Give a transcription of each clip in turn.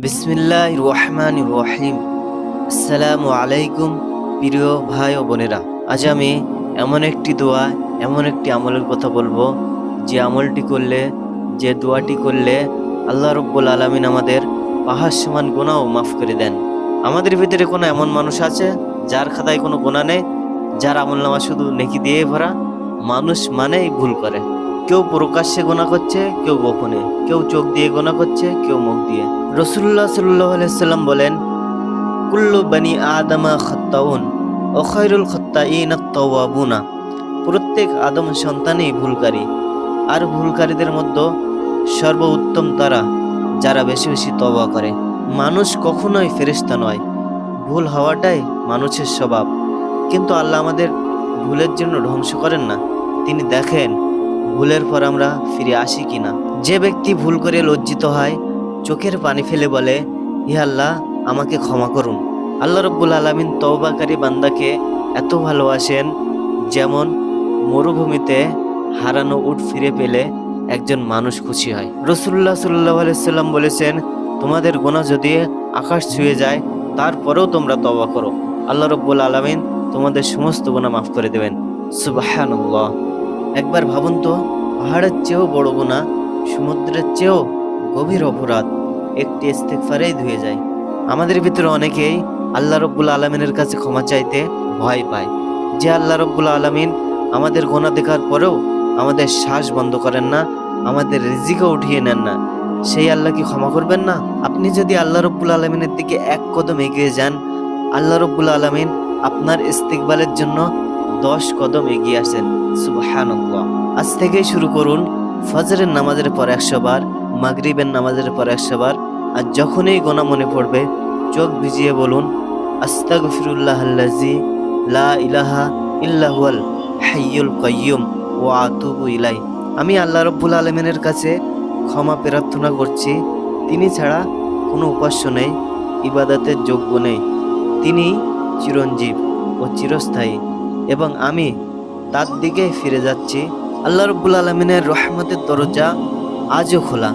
বিসমিল্লাহির রহমানির রহিম। আসসালামু আলাইকুম প্রিয় ভাই ও বোনেরা, আজ আমি এমন একটি দোয়া, এমন একটি আমলের কথা বলবো, যে আমলটি করলে, যে দোয়াটি করলে আল্লাহ রব্বুল আলামিন আমাদের পাহাড় সমান গুনাহও মাফ করে দেন। আমাদের ভিতরে কোনো এমন মানুষ আছে যার খাতায় কোনো গুনাহ নেই, যার আমলনামা শুধু নেকি দিয়ে ভরা? মানুষ মানেই ভুল করে। কেউ প্রকাশ্যে গোনা করছে, কেউ গোপনে, কেউ চোখ দিয়ে গোনা করছে, কেউ মুখ দিয়ে। রাসূলুল্লাহ সাল্লাল্লাহু আলাইহি সাল্লাম বলেন, কুল্লু বানি আদামা খাত্তাউন ও খায়রুল খাত্তাইন আত-তাওয়াবুনা। প্রত্যেক আদম সন্তানই ভুলকারী, আর ভুলকারীদের মধ্যে সর্বোত্তম তারা যারা বেশি বেশি তওবা করে। মানুষ কখনোই ফেরেশতা নয়, ভুল হওয়াটাই মানুষের স্বভাব। কিন্তু আল্লাহ আমাদের ভুলের জন্য ধ্বংস করেন না, তিনি দেখেন ভুলের পর আমরা ফিরে আসি কিনা। যে ব্যক্তি ভুল করে লজ্জিত হয়, চোখের পানি ফেলে বলে, হে আল্লাহ, আমাকে ক্ষমা করুন, আল্লাহ রব্বুল আলামিন তওবাকারী বান্দাকে এত ভালোবাসেন, যেমন মরুভূমিতে হারানো উট ফিরে পেলে একজন মানুষ খুশি হয়। রাসূলুল্লাহ সাল্লাল্লাহু আলাইহি সাল্লাম বলেছেন, তোমাদের গুনাহ যদি আকাশ ছুঁয়ে যায়, তারপরেও তোমরা তওবা করো, আল্লাহ রব্বুল আলামিন তোমাদের সমস্ত গুনাহ মাফ করে দেবেন। সুবহানাল্লাহ। একবার ভাবুন তো, পাহাড়ের চেয়েও বড় গুনাহ, সমুদ্রের চেয়েও গভীর অপরাধ একটি ইস্তিগফারেই ধুয়ে যায়। আমাদের ভিতরে অনেকেই আল্লাহ রব্বুল আলামিনের কাছে ক্ষমা চাইতে ভয় পায়। যে আল্লাহ রব্বুল আলামিন আমাদের গুনাহ দেখার পরেও আমাদের শ্বাস বন্ধ করেন না, আমাদের রিজিকও উঠিয়ে নেন না, সেই আল্লাহ কি ক্ষমা করবেন না? আপনি যদি আল্লাহ রব্বুল আলামিনের দিকে এক কদম এগিয়ে যান, আল্লাহ রব্বুল আলামিন আপনার ইস্তিকবালের জন্য 10 কদম এগিয়ে আসেন। সুবহানাল্লাহ। আজ থেকেই শুরু করুন, ফজরের নামাজের পর 100 বার, মাগরিবের নামাজের পর 100 বার, আর যখনই গুনাহ মনে পড়বে চোখ ভিজিয়ে বলুন, আস্তাগফিরুল্লাহাল্লাযী লা ইলাহা ইল্লা হুয়াল হাইয়ুল কাইয়্যুম ওয়া আতুবু ইলাইহি। আমি আল্লাহ রব্বুল আলামিনের কাছে ক্ষমা প্রার্থনা করছি, তিনি ছাড়া কোনো উপাস্য নেই, ইবাদতের যোগ্য নেই, তিনি চিরঞ্জীব ও চিরস্থায়ী, এবং আমি তার দিকে ফিরে যাচ্ছি। আল্লাহ রব্বুল আলামিনের রহমতের দরজা আজও খোলা,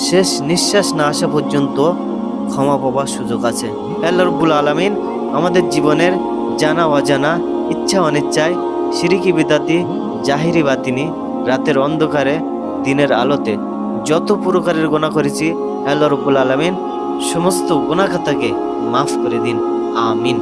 শেষ নিঃশ্বাস না আসা পর্যন্ত ক্ষমা পাবার সুযোগ আছে। আল্লাহ রব্বুল আলামিন আমাদের জীবনের জানা অজানা, ইচ্ছা অনিচ্ছায়, শিরকি বিদাতি, জাহিরি বাতিনি, রাতের অন্ধকারে, দিনের আলোতে যত প্রকারের গুনাহ করেছি, আল্লাহ রব্বুল আলামিন সমস্ত গুনাহ খাতাকে মাফ করে দিন। আমিন।